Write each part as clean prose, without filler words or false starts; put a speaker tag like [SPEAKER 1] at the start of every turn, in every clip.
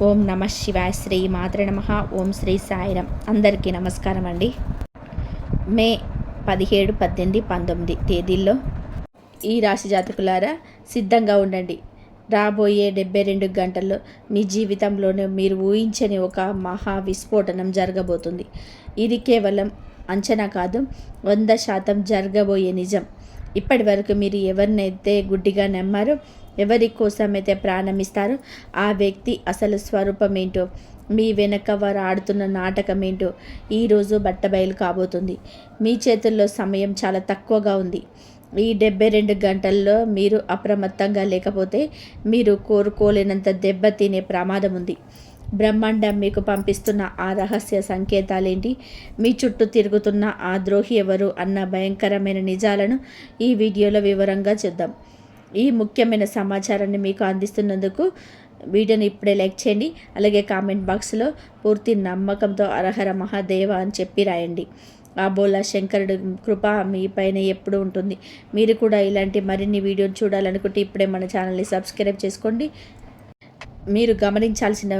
[SPEAKER 1] ఓం నమ శివాయ. శ్రీ మాత్రే నమః. ఓం శ్రీ సాయిరాం. అందరికీ నమస్కారం అండి. మే 17, 18, 19 తేదీల్లో ఈ రాశి జాతకులారా సిద్ధంగా ఉండండి. రాబోయే 72 గంటల్లో మీ జీవితంలోనే మీరు ఊహించని ఒక మహా విస్ఫోటనం జరగబోతుంది. ఇది కేవలం అంచనా కాదు, 100% జరగబోయే నిజం. ఇప్పటి వరకు మీరు ఎవరినైతే గుడ్డిగా నమ్మారో, ఎవరి కోసమైతే ప్రాణమిస్తారో, ఆ వ్యక్తి అసలు స్వరూపం ఏంటో, మీ వెనక వారు ఆడుతున్న నాటకం ఏంటో ఈరోజు బట్టబయలు కాబోతుంది. మీ చేతుల్లో సమయం చాలా తక్కువగా ఉంది. ఈ 72 గంటల్లో మీరు అప్రమత్తంగా లేకపోతే మీరు కోరుకోలేనంత దెబ్బ తినే ప్రమాదం ఉంది. బ్రహ్మాండం మీకు పంపిస్తున్న ఆ రహస్య సంకేతాలేంటి, మీ చుట్టూ తిరుగుతున్న ఆ ద్రోహి ఎవరు అన్న భయంకరమైన నిజాలను ఈ వీడియోలో వివరంగా చూద్దాం. ఈ ముఖ్యమైన సమాచారాన్ని మీకు అందిస్తున్నందుకు వీడియోని ఇప్పుడే లైక్ చేయండి. అలాగే కామెంట్ బాక్స్లో పూర్తి నమ్మకంతో అరహర మహాదేవ అని చెప్పి రాయండి. ఆ బోలా శంకరుడు కృప మీ పైన ఎప్పుడు ఉంటుంది. మీరు కూడా ఇలాంటి మరిన్ని వీడియోలు చూడాలనుకుంటే ఇప్పుడే మన ఛానల్ని సబ్స్క్రైబ్ చేసుకోండి. మీరు గమనించాల్సిన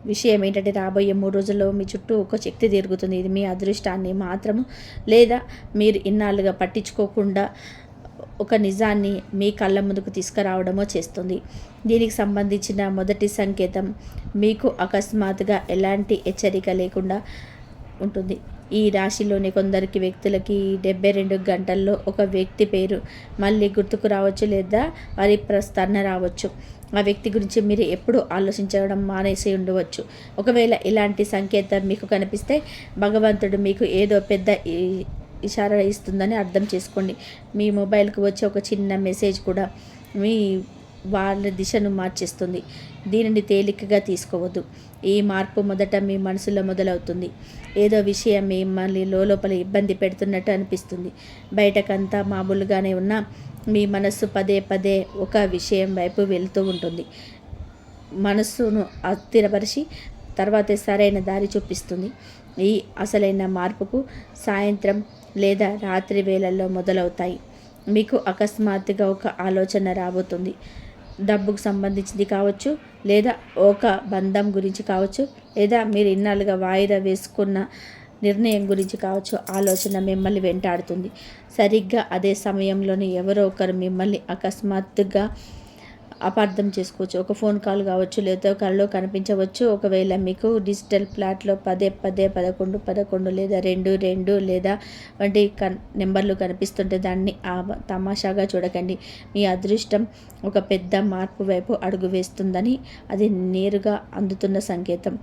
[SPEAKER 1] విషయం ఏంటంటే, రాబోయే 3 రోజుల్లో మీ చుట్టూ ఒక శక్తి తిరుగుతుంది. ఇది మీ అదృష్టాన్ని మాత్రము, లేదా మీరు ఇన్నాళ్ళుగా పట్టించుకోకుండా ఒక నిజాన్ని మీ కళ్ళ ముందుకు తీసుకురావడమో చేస్తుంది. దీనికి సంబంధించిన మొదటి సంకేతం, మీకు అకస్మాత్తుగా ఎలాంటి హెచ్చరిక లేకుండా ఉంటుంది. ఈ రాశిలోని కొందరికి వ్యక్తులకి 72 గంటల్లో ఒక వ్యక్తి పేరు మళ్ళీ గుర్తుకు రావచ్చు, లేదా వారి ప్రస్తారణ రావచ్చు. ఆ వ్యక్తి గురించి మీరు ఎప్పుడూ ఆలోచించడం మానేసి ఉండవచ్చు. ఒకవేళ ఇలాంటి సంకేతం మీకు కనిపిస్తే భగవంతుడు మీకు ఏదో పెద్ద ఇషారా ఇస్తుందని అర్థం చేసుకోండి. మీ మొబైల్కి వచ్చే ఒక చిన్న మెసేజ్ కూడా మీ వాళ్ళ దిశను మార్చేస్తుంది. దీనిని తేలికగా తీసుకోవద్దు. ఈ మార్పు మొదట మీ మనసులో మొదలవుతుంది. ఏదో విషయం మిమ్మల్ని లోపల ఇబ్బంది పెడుతున్నట్టు అనిపిస్తుంది. బయటకంతా మామూలుగానే ఉన్నా మీ మనస్సు పదే పదే ఒక విషయం వైపు వెళుతూ ఉంటుంది. మనస్సును అస్థిరపరిచి తర్వాతే సరైన దారి చూపిస్తుంది. ఈ అసలైన మార్పుకు సాయంత్రం లేదా రాత్రి వేళల్లో మొదలవుతాయి. మీకు అకస్మాత్తుగా ఒక ఆలోచన రాబోతుంది. డబ్బుకు సంబంధించింది కావచ్చు, లేదా ఒక బంధం గురించి కావచ్చు, లేదా మీరు ఇన్నాళ్ళుగా వాయిదా వేసుకున్న నిర్ణయం గురించి కావచ్చు. ఆలోచన మిమ్మల్ని వెంటాడుతుంది. సరిగ్గా అదే సమయంలోనే ఎవరో ఒకరు మిమ్మల్ని అకస్మాత్తుగా అపార్థం చేసుకోవచ్చు. ఒక ఫోన్ కాల్ కావచ్చు, లేదా కలలో కనిపించవచ్చు. ఒకవేళ మీకు డిజిటల్ ప్లాట్లో పదే 11 11 లేదా 2 2 లేదా వంటి నెంబర్లు కనిపిస్తుంటే దాన్ని తమాషాగా చూడకండి. మీ అదృష్టం ఒక పెద్ద మార్పు వైపు అడుగు వేస్తుందని అది నేరుగా అందుతున్న సంకేతం.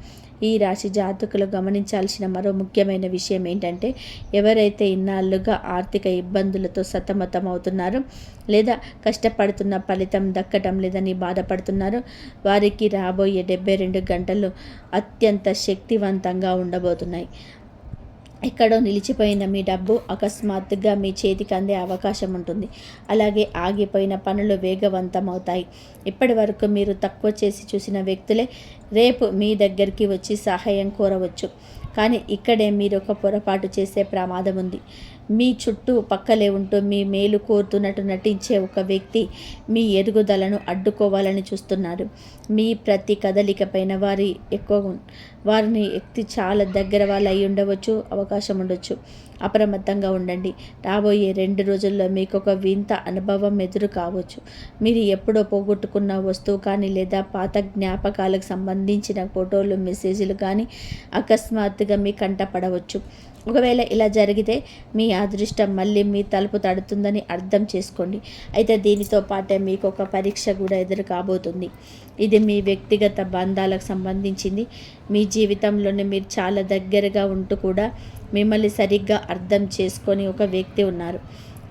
[SPEAKER 1] ఈ రాశి జాతకులు గమనించాల్సిన మరో ముఖ్యమైన విషయం ఏంటంటే, ఎవరైతే ఇన్నాళ్ళుగా ఆర్థిక ఇబ్బందులతో సతమతం అవుతున్నారో, లేదా కష్టపడుతున్న ఫలితం దక్కడం లేదని బాధపడుతున్నారో, వారికి రాబోయే 72 గంటలు అత్యంత శక్తివంతంగా ఉండబోతున్నాయి. ఎక్కడో నిలిచిపోయిన మీ డబ్బు అకస్మాత్తుగా మీ చేతికి అందే అవకాశం ఉంటుంది. అలాగే ఆగిపోయిన పనులు వేగవంతమవుతాయి. ఇప్పటి వరకు మీరు తక్కువ చేసి చూసిన వ్యక్తులే రేపు మీ దగ్గరికి వచ్చి సహాయం కోరవచ్చు. కానీ ఇక్కడే మీరు ఒక పొరపాటు చేసే ప్రమాదం ఉంది. మీ చుట్టూ పక్కలే ఉంటూ మీ మేలు కోరుతున్నట్టు నటించే ఒక వ్యక్తి మీ ఎదుగుదలను అడ్డుకోవాలని చూస్తున్నారు. మీ ప్రతి కదలిక పైన వారిని ఎక్కి చాలా దగ్గర వాళ్ళు అయి ఉండవచ్చు, అవకాశం ఉండొచ్చు. అప్రమత్తంగా ఉండండి. రాబోయే 2 రోజుల్లో మీకు ఒక వింత అనుభవం ఎదురు కావచ్చు. మీరు ఎప్పుడో పోగొట్టుకున్న వస్తువు కానీ, లేదా పాత జ్ఞాపకాలకు సంబంధించిన ఫోటోలు, మెసేజ్లు కానీ అకస్మాత్తుగా మీ కంట పడవచ్చు. ఒకవేళ ఇలా జరిగితే మీ అదృష్టం మళ్ళీ మీ తలుపు తడుతుందని అర్థం చేసుకోండి. అయితే దీనితో పాటే మీకు ఒక పరీక్ష కూడా ఎదురు కాబోతుంది. ఇది మీ వ్యక్తిగత బంధాలకు సంబంధించింది. మీ జీవితంలోనే మీరు చాలా దగ్గరగా ఉంటూ కూడా మిమ్మల్ని సరిగ్గా అర్థం చేసుకొని ఒక వ్యక్తి ఉన్నారు.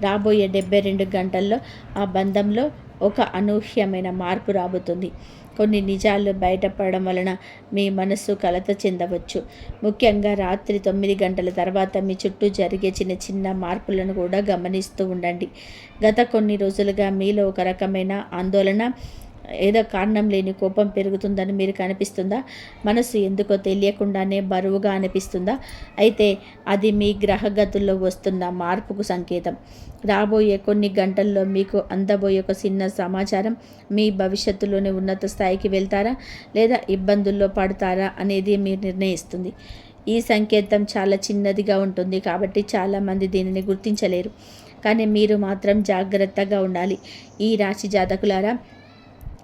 [SPEAKER 1] రాబోయే 72 గంటల్లో ఆ బంధంలో ఒక అనూహ్యమైన మార్పు రాబోతుంది. కొన్ని నిజాలు బయటపడడం వలన మీ మనస్సు కలత చెందవచ్చు. ముఖ్యంగా రాత్రి 9 గంటల తర్వాత మీ చుట్టూ జరిగే చిన్న చిన్న మార్పులను కూడా గమనిస్తూ ఉండండి. గత కొన్ని రోజులుగా మీలో ఒక రకమైన ఆందోళన, ఏదో కారణం లేని కోపం పెరుగుతుందని మీరు కనిపిస్తుందా? మనసు ఎందుకో తెలియకుండానే బరువుగా అనిపిస్తుందా? అయితే అది మీ గ్రహగతుల్లో వస్తున్న మార్పుకు సంకేతం. రాబోయే కొన్ని గంటల్లో మీకు అందబోయే ఒక చిన్న సమాచారం మీ భవిష్యత్తులోని ఉన్నత స్థాయికి వెళ్తారా లేదా ఇబ్బందుల్లో పడతారా అనేది మీరు నిర్ణయిస్తుంది. ఈ సంకేతం చాలా చిన్నదిగా ఉంటుంది కాబట్టి చాలామంది దీనిని గుర్తించలేరు. కానీ మీరు మాత్రం జాగ్రత్తగా ఉండాలి. ఈ రాశి జాతకులారా,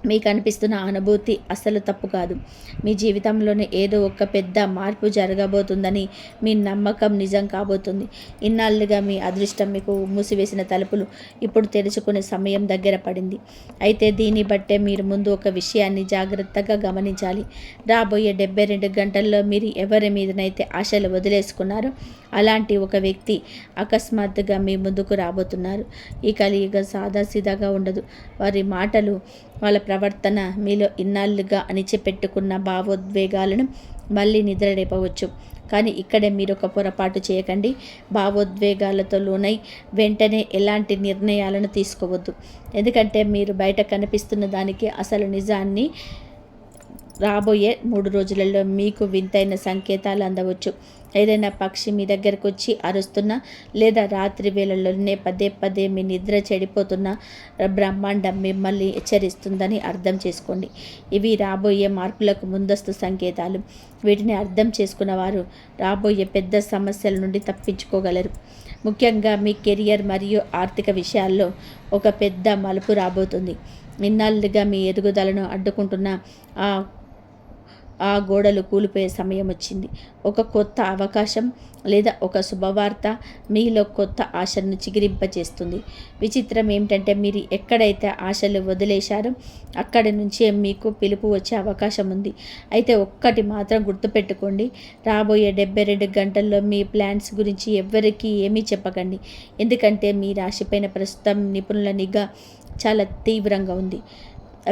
[SPEAKER 1] మీకు అనిపిస్తున్న అనుభూతి అసలు తప్పు కాదు. మీ జీవితంలోనే ఏదో ఒక పెద్ద మార్పు జరగబోతుందని మీ నమ్మకం నిజం కాబోతుంది. ఇన్నాళ్ళుగా మీ అదృష్టం మీకు మూసివేసిన తలుపులు ఇప్పుడు తెరుచుకునే సమయం దగ్గర పడింది. అయితే దీన్ని బట్టే మీరు ముందు ఒక విషయాన్ని జాగ్రత్తగా గమనించాలి. రాబోయే 72 గంటల్లో మీరు ఎవరి మీదనైతే ఆశలు వదిలేసుకున్నారో అలాంటి ఒక వ్యక్తి అకస్మాత్తుగా మీ ముందుకు రాబోతున్నారు. ఈ కలియుగ సాదాసీదాగా ఉండదు. వారి మాటలు, వాళ్ళ ప్రవర్తన మీలో ఇన్నాళ్ళుగా అణిచిపెట్టుకున్న భావోద్వేగాలను మళ్ళీ నిద్రలేపవచ్చు. కానీ ఇక్కడే మీరు ఒక పొరపాటు చేయకండి. భావోద్వేగాలతో లోనై వెంటనే ఎలాంటి నిర్ణయాలను తీసుకోవద్దు. ఎందుకంటే మీరు బయట కనిపిస్తున్న దానికి అసలు నిజాన్ని రాబోయే 3 రోజులలో మీకు వింతైన సంకేతాలు అందవచ్చు. ఏదైనా పక్షి మీ దగ్గరకు వచ్చి అరుస్తున్నా లేదా రాత్రి వేళల్లోనే పదే పదే మీ నిద్ర చెడిపోతున్న బ్రహ్మాండం మిమ్మల్ని హెచ్చరిస్తుందని అర్థం చేసుకోండి. ఇవి రాబోయే మార్పులకు ముందస్తు సంకేతాలు. వీటిని అర్థం చేసుకున్నవారు రాబోయే పెద్ద సమస్యల నుండి తప్పించుకోగలరు. ముఖ్యంగా మీ కెరియర్ మరియు ఆర్థిక విషయాల్లో ఒక పెద్ద మలుపు రాబోతుంది. ఇన్నాళ్ళుగా మీ ఎదుగుదలను అడ్డుకుంటున్న ఆ గోడలు కూలిపోయే సమయం వచ్చింది. ఒక కొత్త అవకాశం లేదా ఒక శుభవార్త మీలో కొత్త ఆశను చిగురింపచేస్తుంది. విచిత్రం ఏమిటంటే మీరు ఎక్కడైతే ఆశలు వదిలేశారో అక్కడి నుంచే మీకు పిలుపు వచ్చే అవకాశం ఉంది. అయితే ఒక్కటి మాత్రం గుర్తుపెట్టుకోండి, రాబోయే 72 గంటల్లో మీ ప్లాన్స్ గురించి ఎవ్వరికీ ఏమీ చెప్పకండి. ఎందుకంటే మీ రాశిపైన ప్రస్తుతం నిపుణుల నిఘా చాలా తీవ్రంగా ఉంది.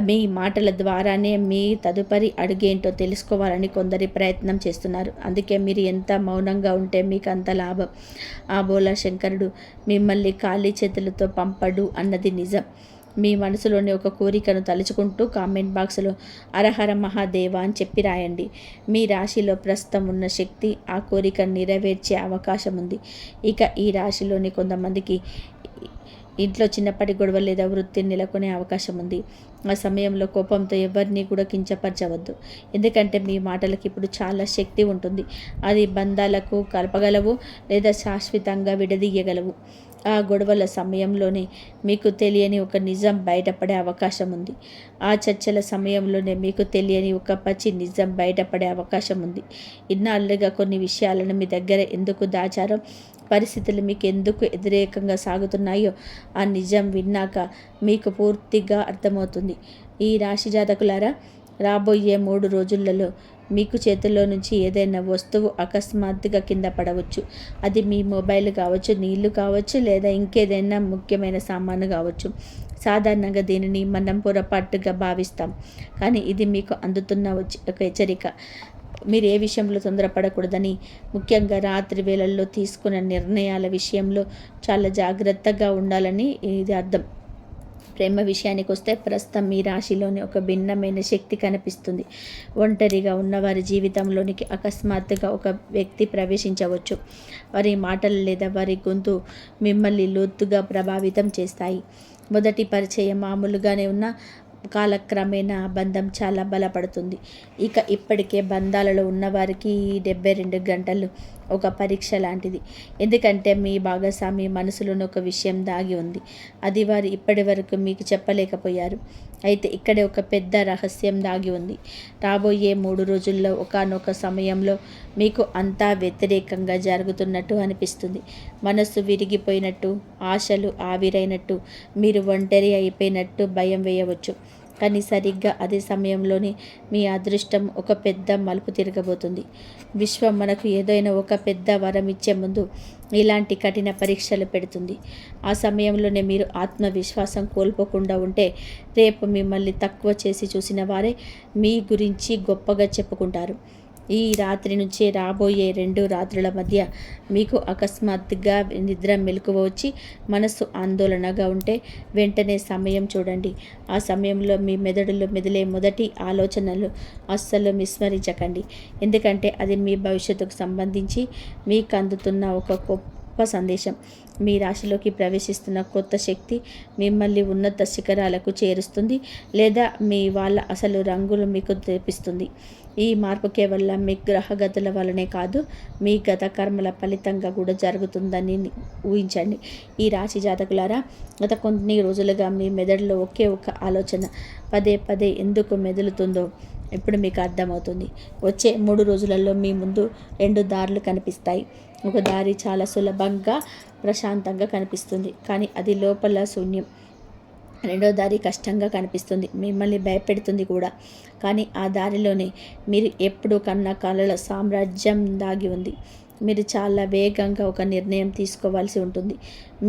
[SPEAKER 1] మీ మాటల ద్వారానే మీ తదుపరి అడుగేంటో తెలుసుకోవాలని కొందరి ప్రయత్నం చేస్తున్నారు. అందుకే మీరు ఎంత మౌనంగా ఉంటే మీకు అంత లాభం. ఆ బోలా శంకరుడు మిమ్మల్ని ఖాళీ చేతులతో పంపడు అన్నది నిజం. మీ మనసులోని ఒక కోరికను తలుచుకుంటూ కామెంట్ బాక్స్లో హరహర మహాదేవ అని చెప్పి రాయండి. మీ రాశిలో ప్రస్తుతం ఉన్న శక్తి ఆ కోరికను నెరవేర్చే అవకాశం ఉంది. ఇక ఈ రాశిలోని కొంతమందికి ఇంట్లో చిన్నప్పటి గొడవ లేదా వృత్తిని నెలకొనే అవకాశం ఉంది. ఆ సమయంలో కోపంతో ఎవరిని కూడా కించపరచవద్దు. ఎందుకంటే మీ మాటలకు ఇప్పుడు చాలా శక్తి ఉంటుంది. అది బంధాలకు కలపగలవు లేదా శాశ్వతంగా విడదీయగలవు. ఆ గొడవల సమయంలోనే మీకు తెలియని ఒక నిజం బయటపడే అవకాశం ఉంది. ఆ చర్చల సమయంలోనే మీకు తెలియని ఒక పచ్చి నిజం బయటపడే అవకాశం ఉంది. ఇన్నాళ్ళుగా కొన్ని విషయాలను మీ దగ్గర ఎందుకు దాచారో, పరిస్థితులు మీకు ఎందుకు వ్యతిరేకంగా సాగుతున్నాయో ఆ నిజం విన్నాక మీకు పూర్తిగా అర్థమవుతుంది. ఈ రాశి జాతకులారా, రాబోయే 3 రోజులలో మీకు చేతుల్లో నుంచి ఏదైనా వస్తువు అకస్మాత్తుగా కింద పడవచ్చు. అది మీ మొబైల్ కావచ్చు, నీళ్లు కావచ్చు, లేదా ఇంకేదైనా ముఖ్యమైన సామాను కావచ్చు. సాధారణంగా దీనిని మనం పొరపాటుగా భావిస్తాం, కానీ ఇది మీకు అందుతున్న ఒక హెచ్చరిక. మీరు ఏ విషయంలో తొందరపడకూడదని, ముఖ్యంగా రాత్రి వేళల్లో తీసుకున్న నిర్ణయాల విషయంలో చాలా జాగ్రత్తగా ఉండాలని ఇది అర్థం. ప్రేమ విషయానికి వస్తే ప్రస్తుతం మీ రాశిలోని ఒక భిన్నమైన శక్తి కనిపిస్తుంది. ఒంటరిగా ఉన్నవారి జీవితంలోనికి అకస్మాత్తుగా ఒక వ్యక్తి ప్రవేశించవచ్చు. వారి మాటలు లేదా వారి గొంతు మిమ్మల్ని లోతుగా ప్రభావితం చేస్తాయి. మొదటి పరిచయం మామూలుగానే ఉన్న కాలక్రమేణా బంధం చాలా బలపడుతుంది. ఇప్పటికే బంధాలలో ఉన్నవారికి ఈ 72 గంటలు ఒక పరీక్ష లాంటిది. ఎందుకంటే మీ భాగస్వామి మనసులోని ఒక విషయం దాగి ఉంది. అది వారు ఇప్పటి వరకు మీకు చెప్పలేకపోయారు. అయితే ఇక్కడే ఒక పెద్ద రహస్యం దాగి ఉంది. రాబోయే 3 రోజుల్లో ఒకానొక సమయంలో మీకు అంతా వ్యతిరేకంగా జరుగుతున్నట్టు అనిపిస్తుంది. మనస్సు విరిగిపోయినట్టు, ఆశలు ఆవిరైనట్టు, మీరు ఒంటరి అయిపోయినట్టు భయం వేయవచ్చు. కానీ సరిగ్గా అదే సమయంలోనే మీ అదృష్టం ఒక పెద్ద మలుపు తిరగబోతుంది. విశ్వం మనకు ఏదైనా ఒక పెద్ద వరం ఇచ్చే ముందు ఇలాంటి కఠిన పరీక్షలు పెడుతుంది. ఆ సమయంలోనే మీరు ఆత్మవిశ్వాసం కోల్పోకుండా ఉంటే రేపు మిమ్మల్ని తక్కువ చేసి చూసిన వారే మీ గురించి గొప్పగా చెప్పుకుంటారు. ఈ రాత్రి నుంచి రాబోయే 2 రాత్రుల మధ్య మీకు అకస్మాత్తుగా నిద్ర మెలకువ వచ్చి మనసు ఆందోళనగా ఉంటే వెంటనే సమయం చూడండి. ఆ సమయంలో మీ మెదడులో మెదిలే మొదటి ఆలోచనలు అస్సలు విస్మరించకండి. ఎందుకంటే అది మీ భవిష్యత్తుకు సంబంధించి మీకు అందుతున్న ఒక గొప్ప సందేశం. మీ రాశిలోకి ప్రవేశిస్తున్న కొత్త శక్తి మిమ్మల్ని ఉన్నత శిఖరాలకు చేరుస్తుంది, లేదా మీ వాళ్ళ అసలు రంగులు మీకు తెప్పిస్తుంది. ఈ మార్పు కేవలం మీ గ్రహగతుల వల్లనే కాదు, మీ గత కర్మల ఫలితంగా కూడా జరుగుతుందని ఊహించండి. ఈ రాశి జాతకులారా, గత కొన్ని రోజులుగా మీ మెదడులో ఒకే ఒక ఆలోచన పదే పదే ఎందుకు మెదులుతుందో ఇప్పుడు మీకు అర్థమవుతుంది. వచ్చే 3 రోజులలో మీ ముందు 2 దారులు కనిపిస్తాయి. ఒక దారి చాలా సులభంగా ప్రశాంతంగా కనిపిస్తుంది, కానీ అది లోపల శూన్యం. రెండో దారి కష్టంగా కనిపిస్తుంది, మిమ్మల్ని భయపెడుతుంది కూడా. కానీ ఆ దారిలోనే మీరు ఎప్పుడు కన్న కలల సామ్రాజ్యం దాగి ఉంది. మీరు చాలా వేగంగా ఒక నిర్ణయం తీసుకోవాల్సి ఉంటుంది.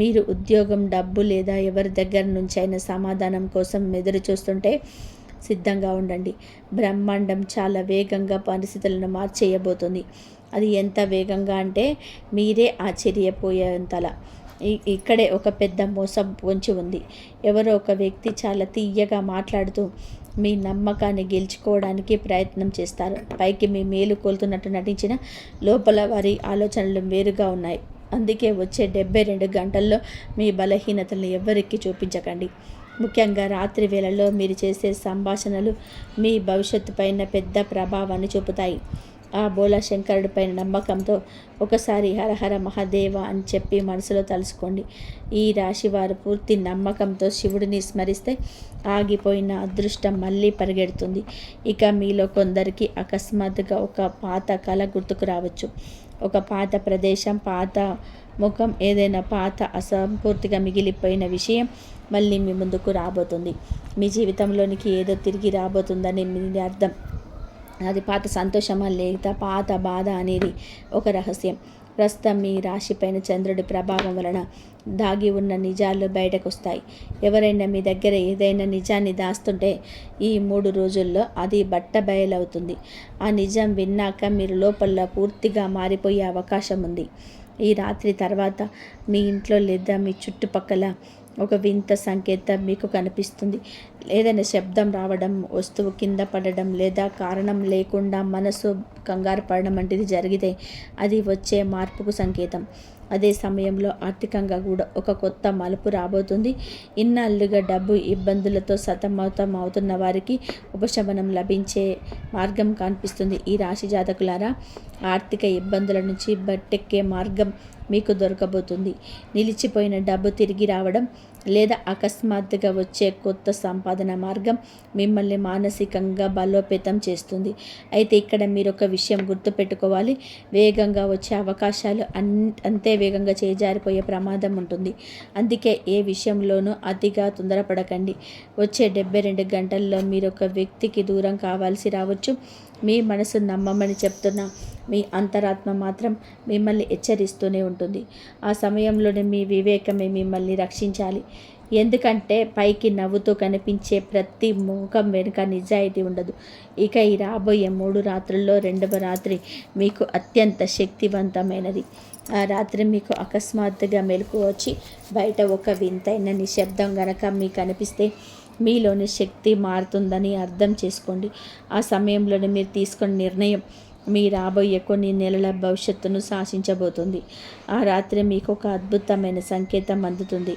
[SPEAKER 1] మీరు ఉద్యోగం, డబ్బు లేదా ఎవరి దగ్గర నుంచైనా సమాధానం కోసం ఎదురు చూస్తుంటే సిద్ధంగా ఉండండి. బ్రహ్మాండం చాలా వేగంగా పరిస్థితులను మార్చేయబోతుంది. అది ఎంత వేగంగా అంటే మీరే ఆశ్చర్యపోయేంతలా. ఇక్కడే ఒక పెద్ద మోసం పొంచి ఉంది. ఎవరో ఒక వ్యక్తి చాలా తీయగా మాట్లాడుతూ మీ నమ్మకాన్ని గెలుచుకోవడానికి ప్రయత్నం చేస్తారు. పైకి మీ మేలు కోలుతున్నట్టు నటించిన లోపల వారి ఆలోచనలు వేరుగా ఉన్నాయి. అందుకే వచ్చే 72 గంటల్లో మీ బలహీనతలను ఎవరికి చూపించకండి. ముఖ్యంగా రాత్రి వేళల్లో మీరు చేసే సంభాషణలు మీ భవిష్యత్తు పైన పెద్ద ప్రభావాన్ని చూపుతాయి. ఆ బోలా శంకరుడి పైన నమ్మకంతో ఒకసారి హరహర మహాదేవ అని చెప్పి మనసులో తలుసుకోండి. ఈ రాశి వారు పూర్తి నమ్మకంతో శివుడిని స్మరిస్తే ఆగిపోయిన అదృష్టం మళ్ళీ పరిగెడుతుంది. ఇక మీలో కొందరికి అకస్మాత్తుగా ఒక పాత కళ గుర్తుకు రావచ్చు. ఒక పాత ప్రదేశం, పాత ముఖం, ఏదైనా పాత అసంపూర్తిగా మిగిలిపోయిన విషయం మళ్ళీ మీ ముందుకు రాబోతుంది. మీ జీవితంలోనికి ఏదో తిరిగి రాబోతుందని మీ అర్థం. అది పాత సంతోషమా లేదా పాత బాధ అనేది ఒక రహస్యం. ప్రస్తుతం మీ రాశిపైన చంద్రుడి ప్రభావం వలన దాగి ఉన్న నిజాలు బయటకు వస్తాయి. ఎవరైనా మీ దగ్గర ఏదైనా నిజాన్ని దాస్తుంటే ఈ 3 రోజుల్లో అది బట్ట బయలవుతుంది. ఆ నిజం విన్నాక మీరు లోపల పూర్తిగా మారిపోయే అవకాశం ఉంది. ఈ రాత్రి తర్వాత మీ ఇంట్లో లేదా మీ చుట్టుపక్కల ఒక వింత సంకేతం మీకు కనిపిస్తుంది. ఏదైనా శబ్దం రావడం, వస్తువు కింద పడడం లేదా కారణం లేకుండా మనసు కంగారు పడడం వంటిది జరిగితే అది వచ్చే మార్పుకు సంకేతం. అదే సమయంలో ఆర్థికంగా కూడా ఒక కొత్త మలుపు రాబోతుంది. ఇన్నాళ్ళుగా డబ్బు ఇబ్బందులతో సతమతం అవుతున్న వారికి ఉపశమనం లభించే మార్గం కనిపిస్తుంది. ఈ రాశి జాతకులారా, ఆర్థిక ఇబ్బందుల నుంచి బట్టెక్కే మార్గం మీకు దొరకబోతుంది. నిలిచిపోయిన డబ్బు తిరిగి రావడం లేదా అకస్మాత్తుగా వచ్చే కొత్త సంపాదన మార్గం మిమ్మల్ని మానసికంగా బలోపేతం చేస్తుంది. అయితే ఇక్కడ మీరు ఒక విషయం గుర్తుపెట్టుకోవాలి. వేగంగా వచ్చే అవకాశాలు అంతే వేగంగా చేజారిపోయే ప్రమాదం ఉంటుంది. అందుకే ఏ విషయంలోనూ అతిగా తొందరపడకండి. వచ్చే 72 గంటల్లో మీరు ఒక వ్యక్తికి దూరం కావాల్సి రావచ్చు. మీ మనసు నమ్మమని చెప్తున్న మీ అంతరాత్మ మాత్రం మిమ్మల్ని హెచ్చరిస్తూనే ఉంటుంది. ఆ సమయంలోనే మీ వివేకమే మిమ్మల్ని రక్షించాలి. ఎందుకంటే పైకి నవ్వుతూ కనిపించే ప్రతి ముఖం వెనుక నిజాయితీ ఉండదు. ఇక ఈ రాబోయే 3 రాత్రుల్లో 2వ రాత్రి మీకు అత్యంత శక్తివంతమైనది. ఆ రాత్రి మీకు అకస్మాత్తుగా మెలకువ వచ్చి బయట ఒక వింతైన నిశ్శబ్దం గనక మీకు అనిపిస్తే మీలోని శక్తి మారుతుందని అర్థం చేసుకోండి. ఆ సమయంలోనే మీరు తీసుకున్న నిర్ణయం మీ రాబోయే కొన్ని నెలల భవిష్యత్తును శాసించబోతుంది. ఆ రాత్రి మీకు ఒక అద్భుతమైన సంకేతం అందుతుంది.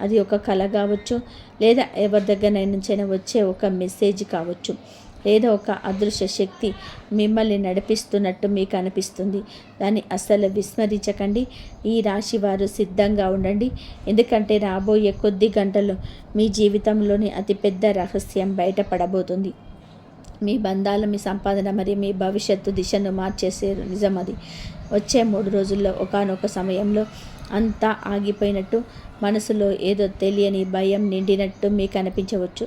[SPEAKER 1] అది ఒక కళ కావచ్చు, లేదా ఎవరి దగ్గర నుంచైనా వచ్చే ఒక మెసేజ్ కావచ్చు, లేదా ఒక అదృశ్య శక్తి మిమ్మల్ని నడిపిస్తున్నట్టు మీకు అనిపిస్తుంది. దాన్ని అస్సలు విస్మరించకండి. ఈ రాశి వారు సిద్ధంగా ఉండండి. ఎందుకంటే రాబోయే కొద్ది గంటలు మీ జీవితంలోని అతిపెద్ద రహస్యం బయటపడబోతుంది. మీ బంధాలు, మీ సంపాదన మరియు మీ భవిష్యత్తు దిశను మార్చేసే నిజం అది. వచ్చే 3 రోజుల్లో ఒకానొక సమయంలో అంతా ఆగిపోయినట్టు, మనసులో ఏదో తెలియని భయం నిండినట్టు మీకు అనిపించవచ్చు.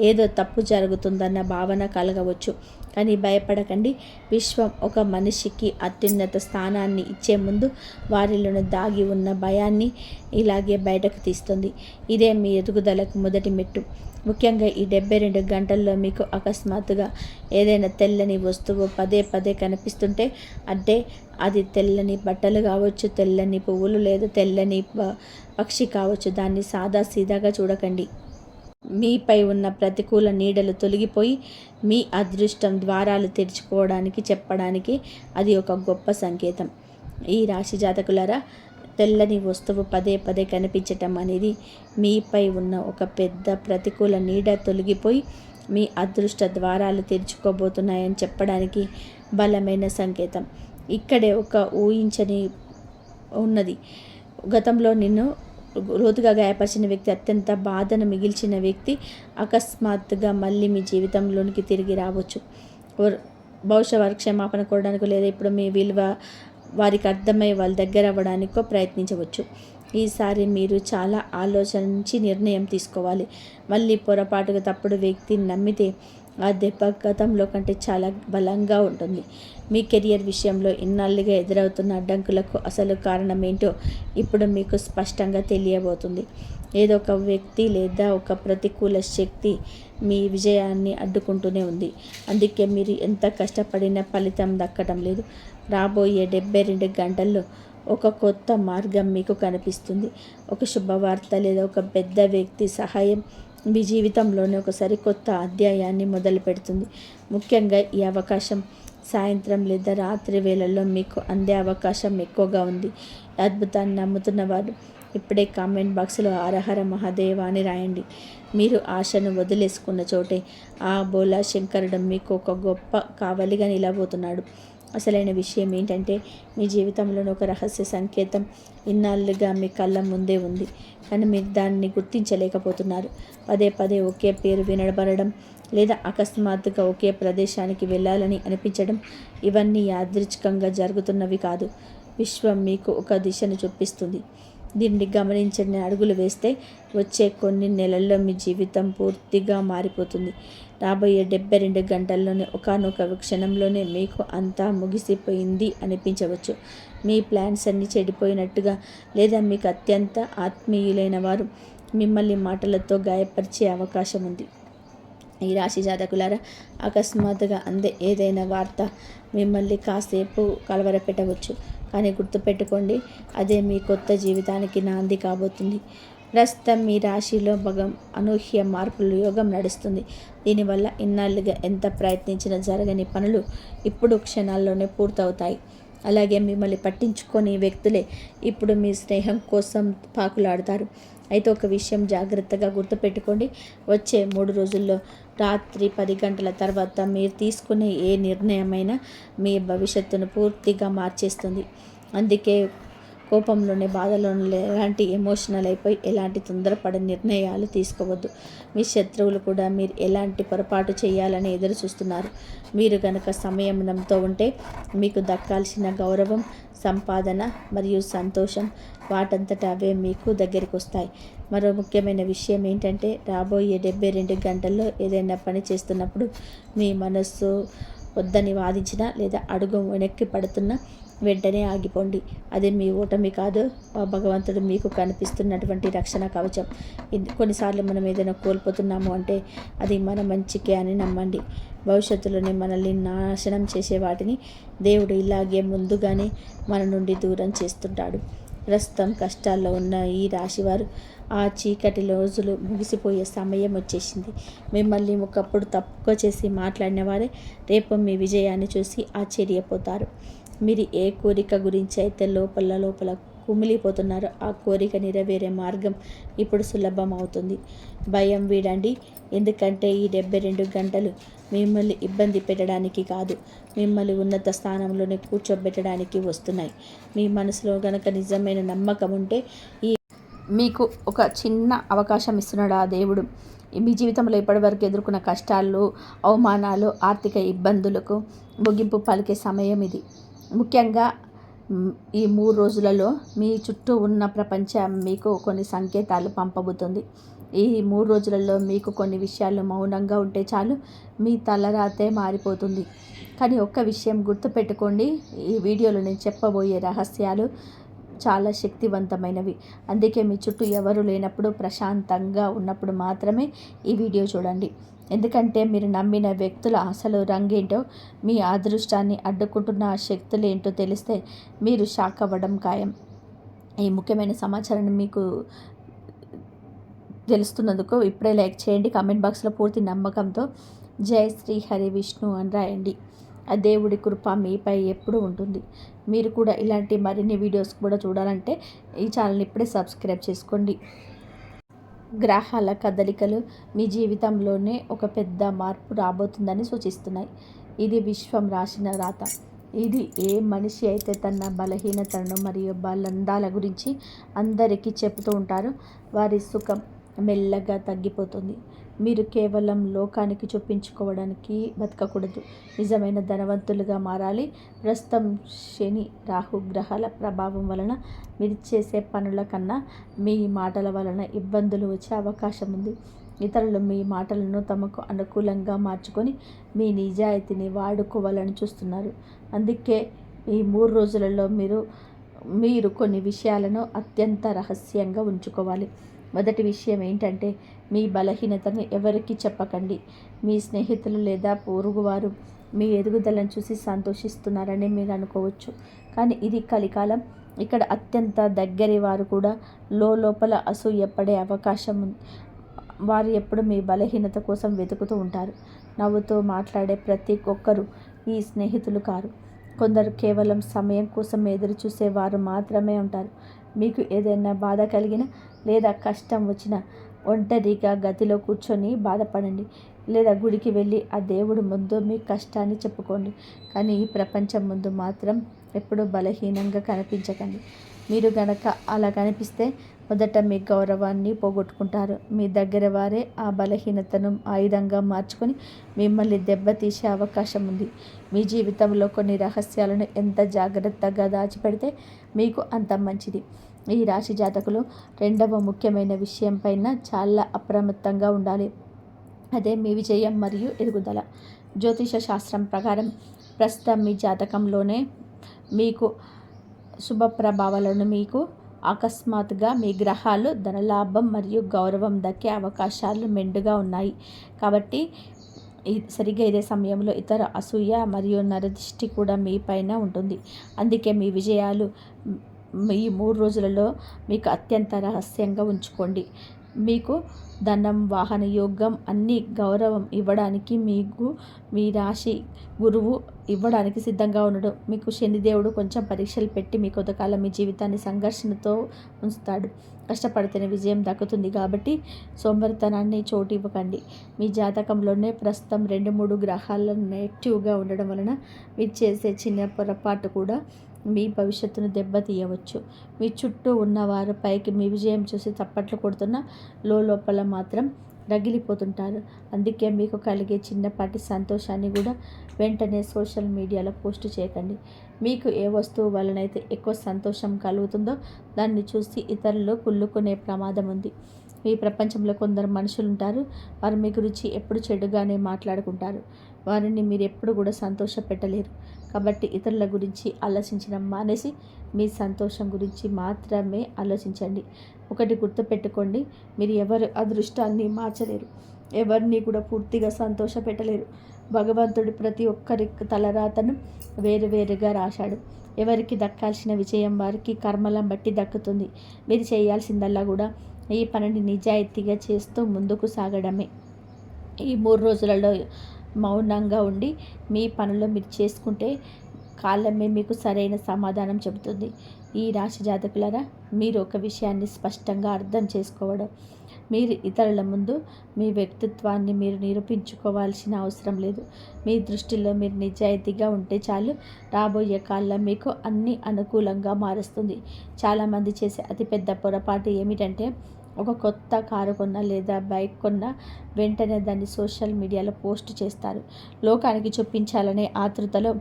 [SPEAKER 1] ఏదో తప్పు జరుగుతుందన్న భావన కలగవచ్చు. కానీ భయపడకండి. విశ్వం ఒక మనిషికి అత్యున్నత స్థానాన్ని ఇచ్చే ముందు వారిలోని దాగి ఉన్న భయాన్ని ఇలాగే బయటకు తీస్తుంది. ఇదే మీ ఎదుగుదలకు మొదటి మెట్టు. ముఖ్యంగా ఈ 72 గంటల్లో మీకు అకస్మాత్తుగా ఏదైనా తెల్లని వస్తువు పదే పదే కనిపిస్తుంటే, అంటే అది తెల్లని బట్టలు కావచ్చు, తెల్లని పువ్వులు లేదా తెల్లని పక్షి కావచ్చు. దాన్ని సాదా సీదాగా చూడకండి. మీపై ఉన్న ప్రతికూల నీడలు తొలగిపోయి మీ అదృష్టం ద్వారాలు తెరుచుకోవడానికి చెప్పడానికి అది ఒక గొప్ప సంకేతం. ఈ రాశి జాతకులారా, తెల్లని వస్తువు పదే పదే కనిపించటం అనేది మీపై ఉన్న ఒక పెద్ద ప్రతికూల నీడ తొలగిపోయి మీ అదృష్ట ద్వారాలు తెరుచుకోబోతున్నాయని చెప్పడానికి బలమైన సంకేతం. ఇక్కడే ఒక ఊహించని ఉన్నది. గతంలో నిన్ను లోతుగా గాయపరిచిన వ్యక్తి, అత్యంత బాధను మిగిల్చిన వ్యక్తి అకస్మాత్తుగా మళ్ళీ మీ జీవితంలోనికి తిరిగి రావచ్చు. బహుశా వారి క్షమాపణ కోరడానికి లేదా ఇప్పుడు మీ విలువ వారికి అర్థమై వాళ్ళ దగ్గర అవ్వడానికో ప్రయత్నించవచ్చు. ఈసారి మీరు చాలా ఆలోచించి నిర్ణయం తీసుకోవాలి. మళ్ళీ పొరపాటుగా తప్పుడు వ్యక్తిని నమ్మితే ఆ దెబ్బ గతంలో కంటే చాలా బలంగా ఉంటుంది. మీ కెరియర్ విషయంలో ఇన్నాళ్ళుగా ఎదురవుతున్న అడ్డంకులకు అసలు కారణం ఏంటో ఇప్పుడు మీకు స్పష్టంగా తెలియబోతుంది. ఏదో ఒక వ్యక్తి లేదా ఒక ప్రతికూల శక్తి మీ విజయాన్ని అడ్డుకుంటూనే ఉంది. అందుకే మీరు ఎంత కష్టపడినా ఫలితం దక్కడం లేదు. రాబోయే 72 గంటల్లో ఒక కొత్త మార్గం మీకు కనిపిస్తుంది. ఒక శుభవార్త లేదా ఒక పెద్ద వ్యక్తి సహాయం మీ జీవితంలోనే ఒక సరికొత్త అధ్యాయాన్ని మొదలు పెడుతుంది. ముఖ్యంగా ఈ అవకాశం సాయంత్రం లేదా రాత్రి వేళల్లో మీకు అందే అవకాశం ఎక్కువగా ఉంది. అద్భుతాన్ని నమ్ముతున్న వారు ఇప్పుడే కామెంట్ బాక్స్లో హరహర మహాదేవ అని రాయండి. మీరు ఆశను వదిలేసుకున్న చోటే ఆ బోలా శంకరుడు మీకు ఒక గొప్ప కావలిగా నిలబోతున్నాడు. అసలైన విషయం ఏంటంటే, మీ జీవితంలోని ఒక రహస్య సంకేతం ఇన్నాళ్ళుగా మీ కళ్ళ ముందే ఉంది, కానీ మీరు దాన్ని గుర్తించలేకపోతున్నారు. పదే పదే ఒకే పేరు వినబడడం లేదా అకస్మాత్తుగా ఒకే ప్రదేశానికి వెళ్ళాలని అనిపించడం, ఇవన్నీ యాదృచ్ఛికంగా జరుగుతున్నవి కాదు. విశ్వం మీకు ఒక దిశను చూపిస్తుంది. దీన్ని గమనించని అడుగులు వేస్తే వచ్చే కొన్ని నెలల్లో మీ జీవితం పూర్తిగా మారిపోతుంది. రాబోయే 72 గంటల్లోనే ఒకానొక క్షణంలోనే మీకు అంతా ముగిసిపోయింది అనిపించవచ్చు. మీ ప్లాన్స్ అన్నీ చెడిపోయినట్టుగా, లేదా మీకు అత్యంత ఆత్మీయులైన వారు మిమ్మల్ని మాటలతో గాయపరిచే అవకాశం ఉంది. ఈ రాశి జాతకులారా, అకస్మాత్తుగా అందే ఏదైనా వార్త మిమ్మల్ని కాసేపు కలవరపెట్టవచ్చు. కానీ గుర్తుపెట్టుకోండి, అదే మీ కొత్త జీవితానికి నాంది కాబోతుంది. ప్రస్తుతం మీ రాశిలో అనూహ్య మార్పుల యోగం నడుస్తుంది. దీనివల్ల ఇన్నాళ్ళుగా ఎంత ప్రయత్నించినా జరగని పనులు ఇప్పుడు క్షణాల్లోనే పూర్తవుతాయి. అలాగే మిమ్మల్ని పట్టించుకొని వ్యక్తులే ఇప్పుడు మీ స్నేహం కోసం పాకులాడతారు. అయితే ఒక విషయం జాగ్రత్తగా గుర్తుపెట్టుకోండి, వచ్చే 3 రోజుల్లో రాత్రి 10 గంటల తర్వాత మీరు తీసుకునే ఏ నిర్ణయమైనా మీ భవిష్యత్తును పూర్తిగా మార్చేస్తుంది. అందుకే కోపంలోనే, బాధలోనే ఎలాంటి ఎమోషనల్ అయిపోయి ఎలాంటి తొందరపడే నిర్ణయాలు తీసుకోవద్దు. మీ శత్రువులు కూడా మీరు ఎలాంటి పొరపాటు చేయాలని ఎదురు చూస్తున్నారు. మీరు కనుక సంయమనంతో ఉంటే మీకు దక్కాల్సిన గౌరవం, సంపాదన మరియు సంతోషం వాటంతట అవే మీకు దగ్గరికి వస్తాయి. మరో ముఖ్యమైన విషయం ఏంటంటే, రాబోయే 72 గంటల్లో ఏదైనా పని చేస్తున్నప్పుడు మీ మనస్సు వద్దని వాదించినా లేదా అడుగు వెనక్కి పడుతున్నా వెంటనే ఆగిపోండి. అది మీ ఓటమి కాదు, భగవంతుడు మీకు కనిపిస్తున్నటువంటి రక్షణ కవచం. కొన్నిసార్లు మనం ఏదైనా కోల్పోతున్నాము అంటే అది మన మంచికే అని నమ్మండి. భవిష్యత్తులోనే మనల్ని నాశనం చేసే వాటిని దేవుడు ఇలాగే ముందుగానే మన నుండి దూరం చేస్తుంటాడు. ప్రస్తుతం కష్టాల్లో ఉన్న ఈ రాశివారు ఆ చీకటి రోజులు ముగిసిపోయే సమయం వచ్చేసింది. మిమ్మల్ని ఒకప్పుడు తప్పుగా చేసి మాట్లాడిన వారే రేపు మీ విజయాన్ని చూసి ఆశ్చర్యపోతారు. మీరు ఏ కోరిక గురించి అయితే లోపల కుమిలిపోతున్నారో ఆ కోరిక నెరవేరే మార్గం ఇప్పుడు సులభం అవుతుంది. భయం వీడండి, ఎందుకంటే ఈ 72 గంటలు మిమ్మల్ని ఇబ్బంది పెట్టడానికి కాదు, మిమ్మల్ని ఉన్నత స్థానంలోనే కూర్చోబెట్టడానికి వస్తున్నాయి. మీ మనసులో గనక నిజమైన నమ్మకం ఉంటే మీకు ఒక చిన్న అవకాశం ఇస్తున్నాడు ఆ దేవుడు. మీ జీవితంలో ఇప్పటివరకు ఎదుర్కొన్న కష్టాలు, అవమానాలు, ఆర్థిక ఇబ్బందులకు ముగింపు పలికే సమయం ఇది. ముఖ్యంగా ఈ 3 రోజులలో మీ చుట్టూ ఉన్న ప్రపంచం మీకు కొన్ని సంకేతాలు పంపబోతుంది. ఈ 3 రోజులలో మీకు కొన్ని విషయాలు మౌనంగా ఉంటే చాలు, మీ తలరాతే మారిపోతుంది. కానీ ఒక్క విషయం గుర్తుపెట్టుకోండి, ఈ వీడియోలో నేను చెప్పబోయే రహస్యాలు చాలా శక్తివంతమైనవి. అందుకే మీ చుట్టూ ఎవరు లేనప్పుడు, ప్రశాంతంగా ఉన్నప్పుడు మాత్రమే ఈ వీడియో చూడండి. ఎందుకంటే మీరు నమ్మిన వ్యక్తుల అసలు రంగేంటో, మీ అదృష్టాన్ని అడ్డుకుంటున్న ఆ శక్తులేంటో తెలిస్తే మీరు షాక్ అవ్వడం ఖాయం. ఈ ముఖ్యమైన సమాచారాన్ని మీకు తెలుస్తున్నందుకు ఇప్పుడే లైక్ చేయండి. కామెంట్ బాక్స్లో పూర్తి నమ్మకంతో జై శ్రీ హరి విష్ణు అని రాయండి. ఆ దేవుడి కృప మీపై ఎప్పుడు ఉంటుంది. మీరు కూడా ఇలాంటి మరిన్ని వీడియోస్ కూడా చూడాలంటే ఈ ఛానల్ని ఇప్పుడే సబ్స్క్రైబ్ చేసుకోండి. గ్రహాల కదలికలు మీ జీవితంలోనే ఒక పెద్ద మార్పు రాబోతుందని సూచిస్తున్నాయి. ఇది విశ్వం రాసిన రాత. ఇది ఏ మనిషి అయితే తన బలహీనతలను మరియు బలందాల గురించి అందరికీ చెబుతూ ఉంటారో వారి సుఖం మెల్లగా తగ్గిపోతుంది. మీరు కేవలం లోకానికి చూపించుకోవడానికి బతకకూడదు, నిజమైన ధనవంతులుగా మారాలి. ప్రస్తుతం శని రాహు గ్రహాల ప్రభావం వలన మీరు చేసే పనుల కన్నా మీ మాటల వలన ఇబ్బందులు వచ్చే అవకాశం ఉంది. ఇతరులు మీ మాటలను తమకు అనుకూలంగా మార్చుకొని మీ నిజాయితీని వాడుకోవాలని చూస్తున్నారు. అందుకే ఈ 3 రోజులలో మీరు కొన్ని విషయాలను అత్యంత రహస్యంగా ఉంచుకోవాలి. మొదటి విషయం ఏంటంటే, మీ బలహీనతను ఎవరికీ చెప్పకండి. మీ స్నేహితులు లేదా పొరుగువారు మీ ఎదుగుదలను చూసి సంతోషిస్తున్నారని మీరు అనుకోవచ్చు, కానీ ఇది కలికాలం. ఇక్కడ అత్యంత దగ్గరి వారు కూడా లోపల అసూయపడే అవకాశం ఉంది. వారు ఎప్పుడు మీ బలహీనత కోసం వెతుకుతూ ఉంటారు. నవ్వుతూ మాట్లాడే ప్రతి ఒక్కరూ ఈ స్నేహితులు కారు. కొందరు కేవలం సమయం కోసం ఎదురు చూసేవారు మాత్రమే ఉంటారు. మీకు ఏదైనా బాధ కలిగినా లేదా కష్టం వచ్చినా ఒంటరిగా గదిలో కూర్చొని బాధపడండి, లేదా గుడికి వెళ్ళి ఆ దేవుడి ముందు మీ కష్టాన్ని చెప్పుకోండి. కానీ ఈ ప్రపంచం ముందు మాత్రం ఎప్పుడూ బలహీనంగా కనిపించకండి. మీరు గనక అలా కనిపిస్తే మొదట మీ గౌరవాన్ని పోగొట్టుకుంటారు. మీ దగ్గర వారే ఆ బలహీనతను ఆయుధంగా మార్చుకొని మిమ్మల్ని దెబ్బతీసే అవకాశం ఉంది. మీ జీవితంలో కొన్ని రహస్యాలను ఎంత జాగ్రత్తగా దాచిపెడితే మీకు అంత మంచిది. ఈ రాశి జాతకులు రెండవ ముఖ్యమైన విషయం పైన చాలా అప్రమత్తంగా ఉండాలి. అదే మీ విజయం మరియు ఎదుగుదల. జ్యోతిష శాస్త్రం ప్రకారం ప్రస్తుతం మీ జాతకంలోనే మీకు శుభ ప్రభావాలను మీకు అకస్మాత్తుగా మీ గ్రహాలు ధనలాభం మరియు గౌరవం దక్కే అవకాశాలు మెండుగా ఉన్నాయి. కాబట్టి సరిగ్గా ఇదే సమయంలో ఇతర అసూయ మరియు నరదిష్టి కూడా మీ పైన ఉంటుంది. అందుకే మీ విజయాలు ఈ 3 రోజులలో మీకు అత్యంత రహస్యంగా ఉంచుకోండి. మీకు ధనం, వాహన యోగం, అన్ని గౌరవం ఇవ్వడానికి మీకు మీ రాశి గురువు ఇవ్వడానికి సిద్ధంగా ఉండడు. మీకు శనిదేవుడు కొంచెం పరీక్షలు పెట్టి మీ కొంతకాలం మీ జీవితాన్ని సంఘర్షణతో ఉంచుతాడు. కష్టపడితేనే విజయం దక్కుతుంది కాబట్టి సోమరితనాన్ని చోటు ఇవ్వకండి. మీ జాతకంలోనే ప్రస్తుతం 2-3 గ్రహాలు నెగిటివ్గా ఉండడం వలన మీరు చేసే చిన్న పొరపాటు కూడా మీ భవిష్యత్తును దెబ్బతీయవచ్చు. మీ చుట్టూ ఉన్నవారు పైకి మీ విజయం చూసి తప్పట్లు కొడుతున్న లోపల మాత్రం రగిలిపోతుంటారు. అందుకే మీకు కలిగే చిన్నపాటి సంతోషాన్ని కూడా వెంటనే సోషల్ మీడియాలో పోస్ట్ చేయకండి. మీకు ఏ వస్తువు వలనైతే ఎక్కువ సంతోషం కలుగుతుందో దాన్ని చూసి ఇతరులు కుళ్ళుకునే ప్రమాదం ఉంది. మీ ప్రపంచంలో కొందరు మనుషులు ఉంటారు. వారు మీ గురించి ఎప్పుడు చెడుగానే మాట్లాడుకుంటారు. వారిని మీరు ఎప్పుడు కూడా సంతోష పెట్టలేరు. కాబట్టి ఇతరుల గురించి ఆలోచించడం మానేసి మీ సంతోషం గురించి మాత్రమే ఆలోచించండి. ఒకటి గుర్తుపెట్టుకోండి, మీరు ఎవరి అదృష్టాన్ని మార్చలేరు, ఎవరిని కూడా పూర్తిగా సంతోష పెట్టలేరు. భగవంతుడు ప్రతి ఒక్కరి తలరాతను వేరువేరుగా రాశాడు. ఎవరికి దక్కాల్సిన విజయం వారికి కర్మలను బట్టి దక్కుతుంది. మీరు చేయాల్సిందల్లా కూడా ఈ పనిని నిజాయితీగా చేస్తూ ముందుకు సాగడమే. ఈ 3 రోజులలో మౌనంగా ఉండి మీ పనులు మీరు చేసుకుంటే కాలమే మీకు సరైన సమాధానం చెబుతుంది. ఈ రాశి జాతకులారా, మీరు ఒక విషయాన్ని స్పష్టంగా అర్థం చేసుకోవడం, మీరు ఇతరుల ముందు మీ వ్యక్తిత్వాన్ని మీరు నిరూపించుకోవాల్సిన అవసరం లేదు. మీ దృష్టిలో మీరు నిజాయితీగా ఉంటే చాలు. రాబోయే కాలం మీకు అన్ని అనుకూలంగా మారుస్తుంది. చాలామంది చేసే అతిపెద్ద పొరపాటు ఏమిటంటే, ఒక కొత్త కారు కొన్నా లేదా బైక్ కొన్నా వెంటనే దాన్ని సోషల్ మీడియాలో పోస్ట్ చేస్తారు. లోకానికి చూపించాలనే ఆతృతలో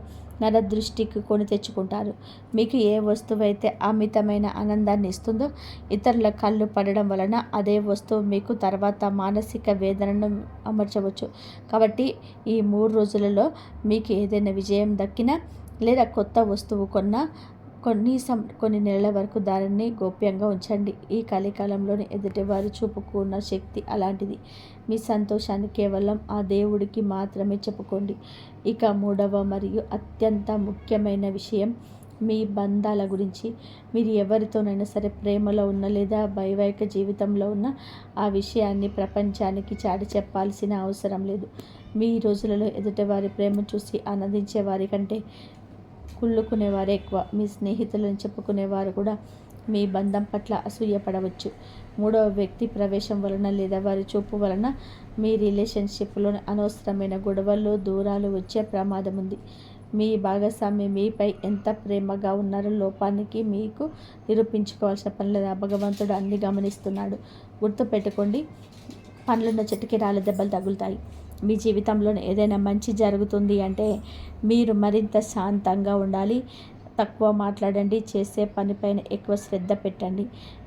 [SPEAKER 1] నరదృష్టికి కొని తెచ్చుకుంటారు. మీకు ఏ వస్తువు అయితే అమితమైన ఆనందాన్ని ఇస్తుందో ఇతరుల కళ్ళు పడడం వలన అదే వస్తువు మీకు తర్వాత మానసిక వేదనను అమర్చవచ్చు. కాబట్టి ఈ 3 రోజులలో మీకు ఏదైనా విజయం దక్కినా లేదా కొత్త వస్తువు కొన్నా కొన్ని నెలల వరకు దానిని గోప్యంగా ఉంచండి. ఈ కలికాలంలోని ఎదుటివారు చూపుకున్న శక్తి అలాంటిది. మీ సంతోషాన్ని కేవలం ఆ దేవుడికి మాత్రమే చెప్పుకోండి. ఇక మూడవ మరియు అత్యంత ముఖ్యమైన విషయం మీ బంధాల గురించి. మీరు ఎవరితోనైనా సరే ప్రేమలో ఉన్న లేదా వైవాహిక జీవితంలో ఉన్న ఆ విషయాన్ని ప్రపంచానికి చాటి చెప్పాల్సిన అవసరం లేదు. మీ రోజులలో ఎదుటివారి ప్రేమ చూసి ఆనందించే వారి కంటే కుళ్ళుకునేవారే ఎక్కువ. మీ స్నేహితులను చెప్పుకునేవారు కూడా మీ బంధం పట్ల అసూయపడవచ్చు. మూడవ వ్యక్తి ప్రవేశం వలన లేదా వారి చూపు వలన మీ రిలేషన్షిప్లోని అనవసరమైన గొడవలు, దూరాలు వచ్చే ప్రమాదం ఉంది. మీ భాగస్వామి మీపై ఎంత ప్రేమగా ఉన్నారో లోపానికి మీకు నిరూపించుకోవాల్సిన పని లేదా భగవంతుడు అన్ని గమనిస్తున్నాడు. గుర్తుపెట్టుకోండి, పండ్లున్న చెట్టుకి రాళ్ళ దెబ్బలు తగులుతాయి. మీ జీవితంలో ఏదైనా మంచి జరుగుతుంది అంటే మీరు మరింత శాంతంగా ఉండాలి. తక్కువ మాట్లాడండి. చేసే పనిపైన ఎక్కువ శ్రద్ధ పెట్టండి.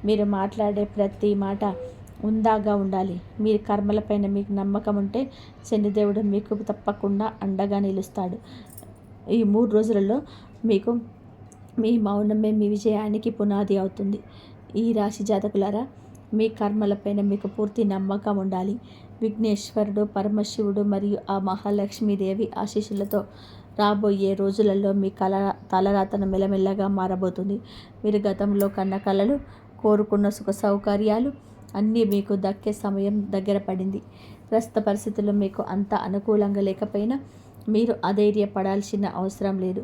[SPEAKER 1] మీరు మాట్లాడే ప్రతి మాట ఉందాగా ఉండాలి. మీ కర్మలపైన మీకు నమ్మకం ఉంటే శనిదేవుడు మీకు తప్పకుండా అండగా నిలుస్తాడు. ఈ 3 రోజులలో మీకు మీ మౌనమే మీ విజయానికి పునాది అవుతుంది. ఈ రాశి జాతకులారా, మీ కర్మలపైన మీకు పూర్తి నమ్మకం ఉండాలి. విఘ్నేశ్వరుడు, పరమశివుడు మరియు ఆ మహాలక్ష్మీదేవి ఆశీస్సులతో రాబోయే రోజులలో మీ తలరాతను మెల్లమెల్లగా మారబోతుంది. మీరు గతంలో కన్న కలలు, కోరుకున్న సుఖ సౌకర్యాలు అన్నీ మీకు దక్కే సమయం దగ్గర పడింది. ప్రస్తుత పరిస్థితుల్లో మీకు అంత అనుకూలంగా లేకపోయినా మీరు అధైర్యపడాల్సిన అవసరం లేదు.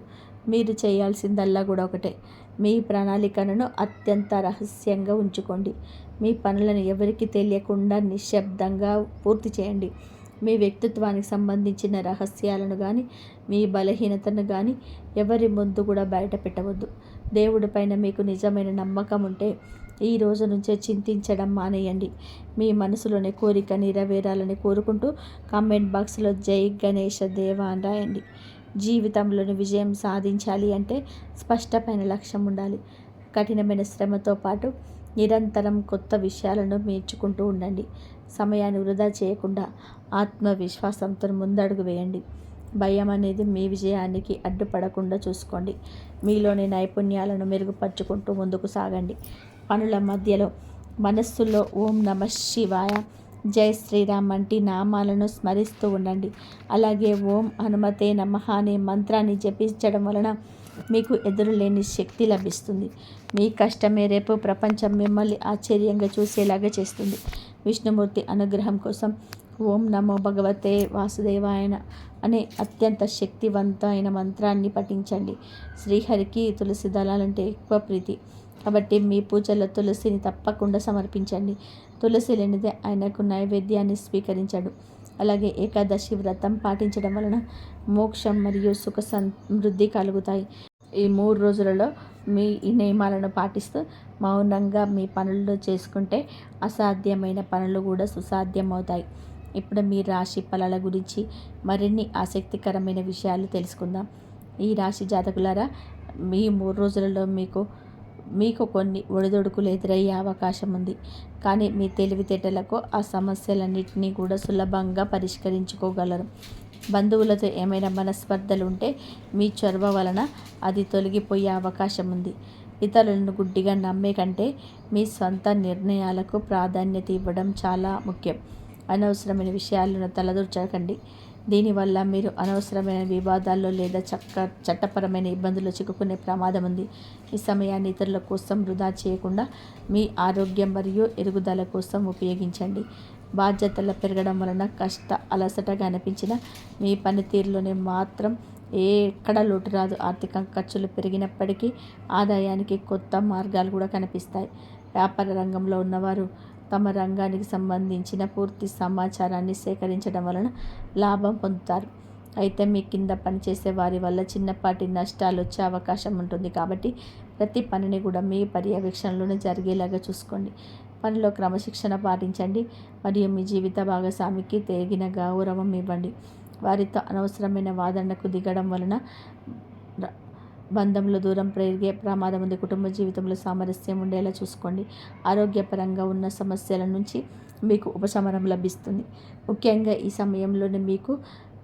[SPEAKER 1] మీరు చేయాల్సిందల్లా కూడా ఒకటే, మీ ప్రణాళికలను అత్యంత రహస్యంగా ఉంచుకోండి. మీ పనులను ఎవరికి తెలియకుండా నిశ్శబ్దంగా పూర్తి చేయండి. మీ వ్యక్తిత్వానికి సంబంధించిన రహస్యాలను కానీ మీ బలహీనతను కానీ ఎవరి ముందు కూడా బయట పెట్టవద్దు. దేవుడి పైన మీకు నిజమైన నమ్మకం ఉంటే ఈ రోజు నుంచే చింతించడం మానేయండి. మీ మనసులోని కోరిక నెరవేరాలని కోరుకుంటూ కామెంట్ బాక్స్లో జై గణేష దేవ అని రాయండి. జీవితంలోని విజయం సాధించాలి అంటే స్పష్టమైన లక్ష్యం ఉండాలి. కఠినమైన శ్రమతో పాటు నిరంతరం కొత్త విషయాలను నేర్చుకుంటూ ఉండండి. సమయాన్ని వృధా చేయకుండా ఆత్మవిశ్వాసంతో ముందడుగు వేయండి. భయం అనేది మీ విజయానికి అడ్డుపడకుండా చూసుకోండి. మీలోని నైపుణ్యాలను మెరుగుపరుచుకుంటూ ముందుకు సాగండి. పనుల మధ్యలో మనస్సులో ఓం నమః శివాయ, జై శ్రీరామ్ వంటి నామాలను స్మరిస్తూ ఉండండి. అలాగే ఓం హనుమతే నమః అనే మంత్రాన్ని జపించడం వలన మీకు ఎదురులేని శక్తి లభిస్తుంది. మీ కష్టమే రేపు ప్రపంచం మిమ్మల్ని ఆశ్చర్యంగా చూసేలాగా చేస్తుంది. విష్ణుమూర్తి అనుగ్రహం కోసం ఓం నమో భగవతే వాసుదేవాయన అనే అత్యంత శక్తివంతమైన మంత్రాన్ని పఠించండి. శ్రీహరికి తులసి దళాలంటే ఎక్కువ ప్రీతి కాబట్టి మీ పూజలో తులసిని తప్పకుండా సమర్పించండి. తులసి లేనిదే ఆయనకు నైవేద్యాన్ని స్వీకరించడు. అలాగే ఏకాదశి వ్రతం పాటించడం వలన మోక్షం మరియు సుఖ సమృద్ధి కలుగుతాయి. ఈ 3 రోజులలో మీ ఈ నియమాలను పాటిస్తూ మౌనంగా మీ పనులు చేసుకుంటే అసాధ్యమైన పనులు కూడా సుసాధ్యం అవుతాయి. ఇప్పుడు మీ రాశి ఫలాల గురించి మరిన్ని ఆసక్తికరమైన విషయాలు తెలుసుకుందాం. ఈ రాశి జాతకులారా, మీ 3 రోజులలో మీకు కొన్ని ఒడిదొడుకులు ఎదురయ్యే అవకాశం ఉంది. కానీ మీ తెలివితేటలకు ఆ సమస్యలన్నింటినీ కూడా సులభంగా పరిష్కరించుకోగలరు. బంధువులతో ఏమైనా మనస్పర్ధలు ఉంటే మీ చొరవ వలన అది తొలగిపోయే అవకాశం ఉంది. ఇతరులను గుడ్డిగా నమ్మే కంటే మీ సొంత నిర్ణయాలకు ప్రాధాన్యత ఇవ్వడం చాలా ముఖ్యం. అనవసరమైన విషయాలను తలదూర్చకండి. దీనివల్ల మీరు అనవసరమైన వివాదాల్లో లేదా చట్టపరమైన ఇబ్బందులు చిక్కుకునే ప్రమాదం ఉంది. ఈ సమయాన్ని ఇతరుల కోసం వృధా చేయకుండా మీ ఆరోగ్యం మరియు ఎదుగుదల కోసం ఉపయోగించండి. బాధ్యతలు పెరగడం వలన అలసటగా అనిపించిన మీ పనితీరులోనే మాత్రం ఎక్కడ లోటు రాదు. ఆర్థిక ఖర్చులు పెరిగినప్పటికీ ఆదాయానికి కొత్త మార్గాలు కూడా కనిపిస్తాయి. వ్యాపార రంగంలో ఉన్నవారు తమ రంగానికి సంబంధించిన పూర్తి సమాచారాన్ని సేకరించడం వలన లాభం పొందుతారు. అయితే మీ కింద పనిచేసే వారి వల్ల చిన్నపాటి నష్టాలు వచ్చే అవకాశం ఉంటుంది. కాబట్టి ప్రతి పనిని కూడా మీ పర్యవేక్షణలోనే జరిగేలాగా చూసుకోండి. పనిలో క్రమశిక్షణ పాటించండి మరియు మీ జీవిత భాగస్వామికి తగిన గౌరవం ఇవ్వండి. వారితో అనవసరమైన వాదనకు దిగడం వలన బంధంలో దూరం పెరిగే ప్రమాదం ఉంది. కుటుంబ జీవితంలో సామరస్యం ఉండేలా చూసుకోండి. ఆరోగ్యపరంగా ఉన్న సమస్యల నుంచి మీకు ఉపశమనం లభిస్తుంది. ముఖ్యంగా ఈ సమయంలోనే మీకు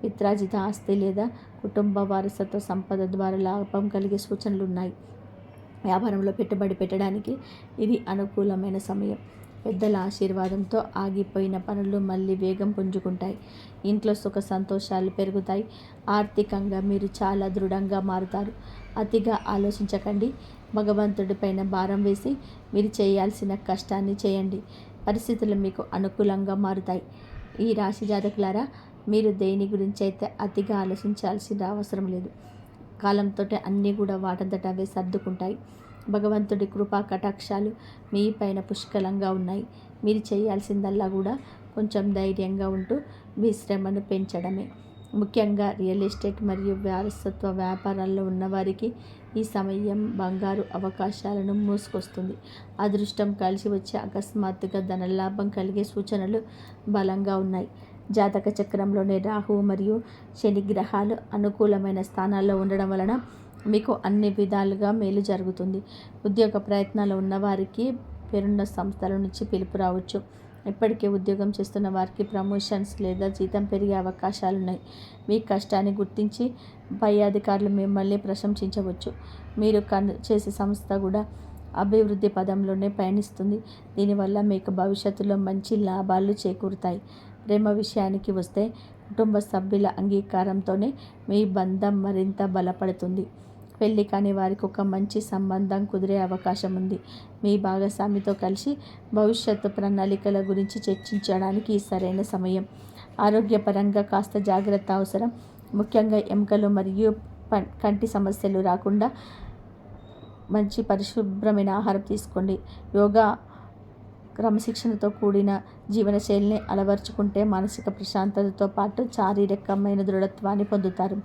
[SPEAKER 1] పిత్రార్జిత ఆస్తి లేదా కుటుంబ వారసత్వ సంపద ద్వారా లాభం కలిగే సూచనలు ఉన్నాయి. వ్యాపారంలో పెట్టుబడి పెట్టడానికి ఇది అనుకూలమైన సమయం. పెద్దల ఆశీర్వాదంతో ఆగిపోయిన పనులు మళ్ళీ వేగం పుంజుకుంటాయి. ఇంట్లో సుఖ సంతోషాలు పెరుగుతాయి. ఆర్థికంగా మీరు చాలా దృఢంగా మారుతారు. అతిగా ఆలోచించకండి. భగవంతుడిపైన భారం వేసి మీరు చేయాల్సిన కష్టాన్ని చేయండి. పరిస్థితులు మీకు అనుకూలంగా మారుతాయి. ఈ రాశి జాతకులారా, మీరు దేని గురించి అయితే అతిగా ఆలోచించాల్సిన అవసరం లేదు. కాలంతో అన్నీ కూడా వాటంతట అవే సర్దుకుంటాయి. భగవంతుడి కృపా కటాక్షాలు మీ పైన పుష్కలంగా ఉన్నాయి. మీరు చేయాల్సిందల్లా కూడా కొంచెం ధైర్యంగా ఉంటూ మీ శ్రమను పెంచడమే. ముఖ్యంగా రియల్ ఎస్టేట్ మరియు వారసత్వ వ్యాపారాల్లో ఉన్నవారికి ఈ సమయం బంగారు అవకాశాలను మూసుకొస్తుంది. అదృష్టం కలిసి వచ్చే అకస్మాత్తుగా ధనలాభం కలిగే సూచనలు బలంగా ఉన్నాయి. జాతక చక్రంలోని రాహువు మరియు శని గ్రహాలు అనుకూలమైన స్థానాల్లో ఉండడం వలన మీకు అన్ని విధాలుగా మేలు జరుగుతుంది. ఉద్యోగ ప్రయత్నాలు ఉన్నవారికి పేరున్న సంస్థల నుంచి పిలుపు రావచ్చు. ఇప్పటికే ఉద్యోగం చేస్తున్న వారికి ప్రమోషన్స్ లేదా జీతం పెరిగే అవకాశాలున్నాయి. మీ కష్టాన్ని గుర్తించి పై అధికారులు మిమ్మల్ని ప్రశంసించవచ్చు. మీరు చేసే సంస్థ కూడా అభివృద్ధి పదంలోనే పయనిస్తుంది. దీనివల్ల మీకు భవిష్యత్తులో మంచి లాభాలు చేకూరుతాయి. ప్రేమ విషయానికి వస్తే కుటుంబ సభ్యుల అంగీకారంతోనే మీ బంధం మరింత బలపడుతుంది. పెళ్లి కాని వారికి ఒక మంచి సంబంధం కుదిరే అవకాశం ఉంది. మీ భాగస్వామితో కలిసి భవిష్యత్తు ప్రణాళికల గురించి చర్చించడానికి సరైన సమయం. ఆరోగ్యపరంగా కాస్త జాగ్రత్త అవసరం. ముఖ్యంగా ఎముకలు మరియు కంటి సమస్యలు రాకుండా మంచి పరిశుభ్రమైన ఆహారం తీసుకోండి. యోగా, క్రమశిక్షణతో కూడిన జీవనశైలిని అలవర్చుకుంటే మానసిక ప్రశాంతతతో పాటు శారీరకమైన దృఢత్వాన్ని పొందుతారు.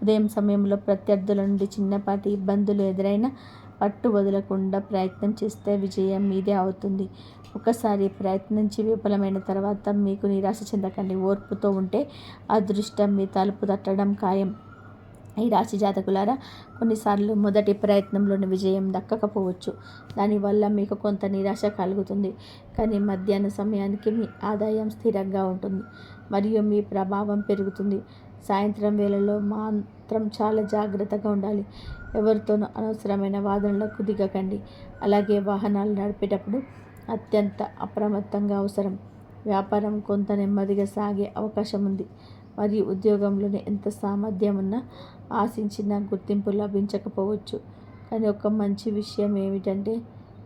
[SPEAKER 1] ఉదయం సమయంలో ప్రత్యర్థుల నుండి చిన్నపాటి ఇబ్బందులు ఎదురైనా పట్టు వదలకుండా ప్రయత్నం చేస్తే విజయం మీదే అవుతుంది. ఒకసారి ప్రయత్నించి విఫలమైన తర్వాత మీకు నిరాశ చెందకండి. ఓర్పుతో ఉంటే అదృష్టం మీ తలుపు తట్టడం ఖాయం. ఈ రాశి జాతకులారా, కొన్నిసార్లు మొదటి ప్రయత్నంలోని విజయం దక్కకపోవచ్చు. దానివల్ల మీకు కొంత నిరాశ కలుగుతుంది. కానీ మధ్యాహ్న సమయానికి మీ ఆదాయం స్థిరంగా ఉంటుంది మరియు మీ ప్రభావం పెరుగుతుంది. సాయంత్రం వేళలో మాత్రం చాలా జాగ్రత్తగా ఉండాలి. ఎవరితోనూ అనవసరమైన వాదనలకు దిగకండి. అలాగే వాహనాలు నడిపేటప్పుడు అత్యంత అప్రమత్తంగా అవసరం. వ్యాపారం కొంత నెమ్మదిగా సాగే అవకాశం ఉంది మరియు ఉద్యోగంలోనే ఎంత సామర్థ్యం ఉన్నా ఆశించిన గుర్తింపు లభించకపోవచ్చు. కానీ ఒక మంచి విషయం ఏమిటంటే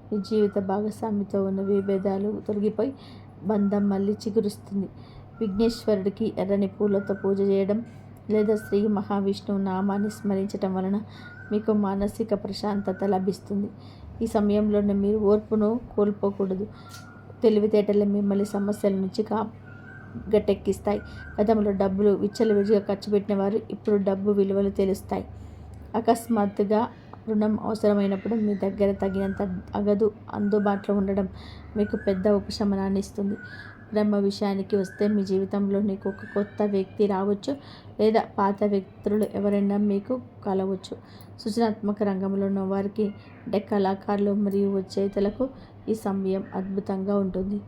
[SPEAKER 1] మీ జీవిత భాగస్వామితో ఉన్న విభేదాలు తొలగిపోయి బంధం మళ్ళీ చిగురుస్తుంది. విఘ్నేశ్వరుడికి ఎర్రని పూలతో పూజ చేయడం లేదా శ్రీ మహావిష్ణువు నామాన్ని స్మరించడం వలన మీకు మానసిక ప్రశాంతత లభిస్తుంది. ఈ సమయంలోనే మీరు ఓర్పును కోల్పోకూడదు. తెలివితేటలు మిమ్మల్ని సమస్యల నుంచి గట్టెక్కిస్తాయి. గతంలో డబ్బులు విచ్చలవిడిగా ఖర్చు పెట్టిన వారు ఇప్పుడు డబ్బు విలువలు తెలుస్తాయి. అకస్మాత్తుగా రుణం అవసరమైనప్పుడు మీ దగ్గర తగినంత నగదు అందుబాటులో ఉండడం మీకు పెద్ద ఉపశమనాన్ని ఇస్తుంది. ప్రేమ విషయానికి వస్తే మీ జీవితంలోనికి ఒక కొత్త వ్యక్తి రావచ్చు లేదా పాత వ్యక్తులు ఎవరైనా మీకు కలవచ్చు. సృజనాత్మక రంగంలో ఉన్న వారికి అంటే కళాకారులు మరియు రచయితలకు ఈ సమయం అద్భుతంగా ఉంటుంది.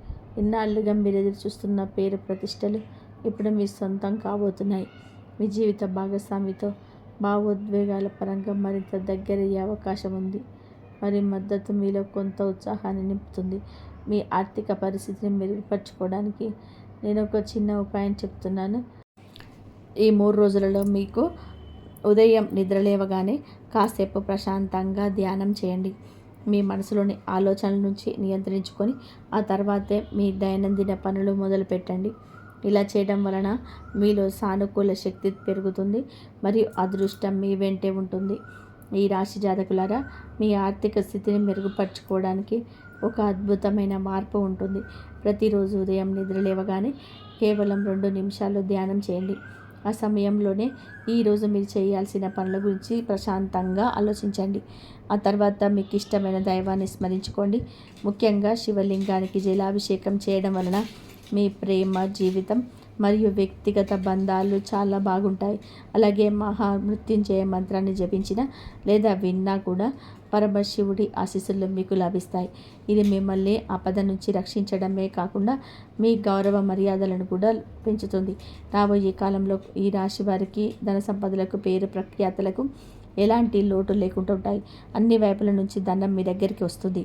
[SPEAKER 1] ఇన్నాళ్ళుగా మీరు ఎదురు చూస్తున్న పేరు ప్రతిష్టలు ఇప్పుడు మీ సొంతం కాబోతున్నాయి. మీ జీవిత భాగస్వామితో భావోద్వేగాల పరంగా మరింత దగ్గరయ్యే అవకాశం ఉంది. మరి మద్దతు మీలో కొంత ఉత్సాహాన్ని నింపుతుంది. మీ ఆర్థిక పరిస్థితిని మెరుగుపరచుకోవడానికి నేను ఒక చిన్న ఉపాయం చెప్తున్నాను. ఈ 3 రోజులలో మీకు ఉదయం నిద్రలేవగానే కాసేపు ప్రశాంతంగా ధ్యానం చేయండి. మీ మనసులోని ఆలోచనల నుంచి నియంత్రించుకొని ఆ తర్వాతే మీ దైనందిన పనులు మొదలుపెట్టండి. ఇలా చేయడం వలన మీలో సానుకూల శక్తి పెరుగుతుంది మరియు అదృష్టం మీ వెంటే ఉంటుంది. ఈ రాశి జాతకులారా, మీ ఆర్థిక స్థితిని మెరుగుపరచుకోవడానికి ఒక అద్భుతమైన మార్పు ఉంటుంది. ప్రతిరోజు ఉదయం నిద్రలేవగానే కేవలం 2 నిమిషాలు ధ్యానం చేయండి. ఆ సమయంలోనే ఈరోజు మీరు చేయాల్సిన పనుల గురించి ప్రశాంతంగా ఆలోచించండి. ఆ తర్వాత మీకు ఇష్టమైన దైవాన్ని స్మరించుకోండి. ముఖ్యంగా శివలింగానికి జలాభిషేకం చేయడం వలన మీ ప్రేమ జీవితం మరియు వ్యక్తిగత బంధాలు చాలా బాగుంటాయి. అలాగే మహామృత్యుంజయ మంత్రాన్ని జపించిన లేదా విన్నా కూడా పరమశివుడి ఆశీస్సులు మీకు లభిస్తాయి. ఇది మిమ్మల్ని ఆపద నుంచి రక్షించడమే కాకుండా మీ గౌరవ మర్యాదలను కూడా పెంచుతుంది. రాబోయే కాలంలో ఈ రాశి వారికి ధన సంపదలకు పేరు ప్రఖ్యాతలకు ఎలాంటి లోటు లేకుండా ఉంటాయి. అన్ని వైపుల నుంచి ధనం మీ దగ్గరికి వస్తుంది.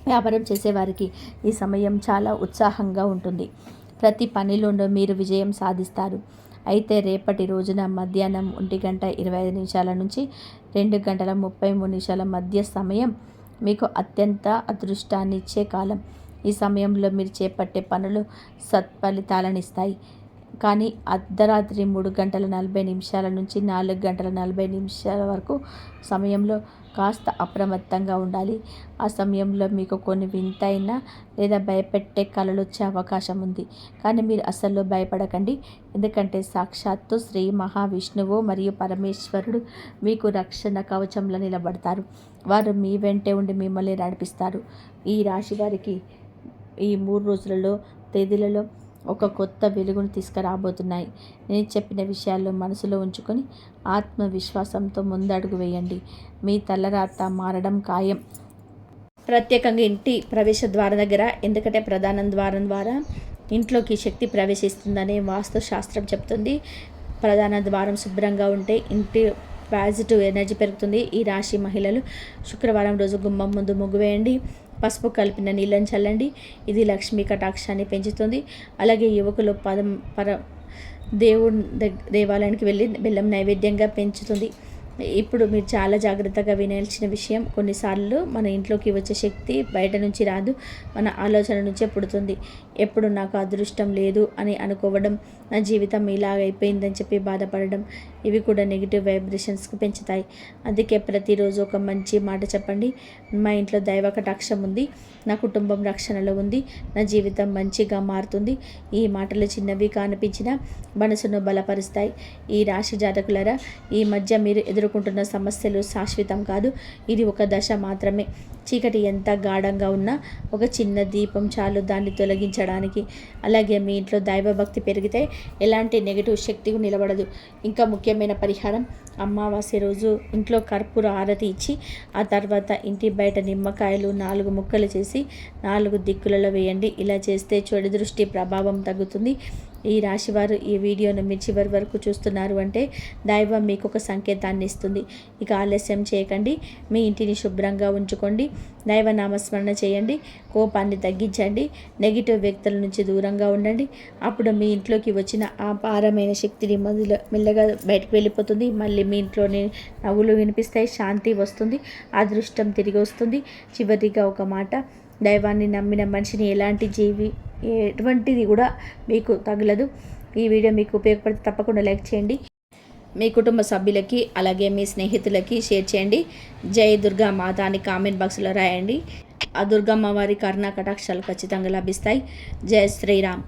[SPEAKER 1] వ్యాపారం చేసేవారికి ఈ సమయం చాలా ఉత్సాహంగా ఉంటుంది. ప్రతి పనిలోనూ మీరు విజయం సాధిస్తారు. అయితే రేపటి రోజున మధ్యాహ్నం 1:25 నుంచి 2:33 మధ్య సమయం మీకు అత్యంత అదృష్టాన్నిచ్చే కాలం. ఈ సమయంలో మీరు చేపట్టే పనులు సత్ఫలితాలనిస్తాయి. కానీ అర్ధరాత్రి 3:40 నుంచి 4:40 వరకు సమయంలో కాస్త అప్రమత్తంగా ఉండాలి. ఆ సమయంలో మీకు కొన్ని వింతైన లేదా భయపెట్టే కలలు వచ్చే అవకాశం ఉంది. కానీ మీరు అస్సలు భయపడకండి. ఎందుకంటే సాక్షాత్తు శ్రీ మహావిష్ణువు మరియు పరమేశ్వరుడు మీకు రక్షణ కవచంలో నిలబడతారు. వారు మీ వెంటే ఉండి మిమ్మల్ని నడిపిస్తారు. ఈ రాశి వారికి ఈ 3 రోజులలో తేదీలలో ఒక కొత్త వెలుగును తీసుకురాబోతున్నాయి. నేను చెప్పిన విషయాల్లో మనసులో ఉంచుకొని ఆత్మవిశ్వాసంతో ముందడుగు వేయండి. మీ తలరాత మారడం ఖాయం. ప్రత్యేకంగా ఇంటి ప్రవేశ ద్వారం దగ్గర, ఎందుకంటే ప్రధాన ద్వారం ద్వారా ఇంట్లోకి శక్తి ప్రవేశిస్తుందని వాస్తు శాస్త్రం చెప్తుంది. ప్రధాన ద్వారం శుభ్రంగా ఉంటే ఇంటి పాజిటివ్ ఎనర్జీ పెరుగుతుంది. ఈ రాశి మహిళలు శుక్రవారం రోజు గుమ్మం ముందు ముగ్గు వేయండి. పసుపు కలిపిన నీళ్ళని చల్లండి. ఇది లక్ష్మీ కటాక్షాన్ని పెంచుతుంది. అలాగే యువకులు దేవాలయానికి వెళ్ళి బెల్లం నైవేద్యంగా పెంచుతుంది. ఇప్పుడు మీరు చాలా జాగ్రత్తగా వినాల్సిన విషయం, కొన్నిసార్లు మన ఇంట్లోకి వచ్చే శక్తి బయట నుంచి రాదు, మన ఆలోచన నుంచే పుడుతుంది. ఎప్పుడు నాకు అదృష్టం లేదు అని అనుకోవడం, నా జీవితం ఇలాగైపోయిందని చెప్పి బాధపడడం, ఇవి కూడా నెగిటివ్ వైబ్రేషన్స్కి పెంచుతాయి. అందుకే ప్రతిరోజు ఒక మంచి మాట చెప్పండి. మా ఇంట్లో దైవ కటాక్షం ఉంది, నా కుటుంబం రక్షణలో ఉంది, నా జీవితం మంచిగా మారుతుంది. ఈ మాటలు చిన్నవి కనిపించినా మనసును బలపరుస్తాయి. ఈ రాశి జాతకులారా, ఈ మధ్య మీరు ఎదుర్కొంటున్న సమస్యలు శాశ్వతం కాదు. ఇది ఒక దశ మాత్రమే. చీకటి ఎంత గాఢంగా ఉన్నా ఒక చిన్న దీపం చాలు దాన్ని తొలగించడానికి. అలాగే మీ ఇంట్లో దైవభక్తి పెరిగితే ఎలాంటి నెగిటివ్ శక్తి నిలబడదు. ఇంకా ముఖ్యమైన పరిహారం, అమావాస్య రోజు ఇంట్లో కర్పూర హారతి ఇచ్చి ఆ తర్వాత ఇంటి బయట నిమ్మకాయలు 4 ముక్కలు చేసి 4 దిక్కులలో వేయండి. ఇలా చేస్తే చెడు దృష్టి ప్రభావం తగ్గుతుంది. ఈ రాశివారు ఈ వీడియోను మీరు చివరి వరకు చూస్తున్నారు అంటే దైవం మీకు ఒక సంకేతాన్ని ఇస్తుంది. ఇక ఆలస్యం చేయకండి, మీ ఇంటిని శుభ్రంగా ఉంచుకోండి, దైవ నామస్మరణ చేయండి, కోపాన్ని తగ్గించండి, నెగిటివ్ వ్యక్తుల నుంచి దూరంగా ఉండండి. అప్పుడు మీ ఇంట్లోకి వచ్చిన ఆ అపారమైన శక్తిని మెల్లగా బయటకు వెళ్ళిపోతుంది. మళ్ళీ మీ ఇంట్లోనే నవ్వులు వినిపిస్తాయి, శాంతి వస్తుంది, అదృష్టం తిరిగి వస్తుంది. చివరిగా ఒక మాట, దైవాన్ని నమ్మిన మనిషిని ఎటువంటిది కూడా మీకు తగలదు. ఈ వీడియో మీకు ఉపయోగపడితే తప్పకుండా లైక్ చేయండి. మీ కుటుంబ సభ్యులకి అలాగే మీ స్నేహితులకి షేర్ చేయండి. జై దుర్గా మాత అని కామెంట్ బాక్స్లో రాయండి. ఆ దుర్గమ్మ వారి కరుణా కటాక్షాలు ఖచ్చితంగా లభిస్తాయి. జై శ్రీరామ్.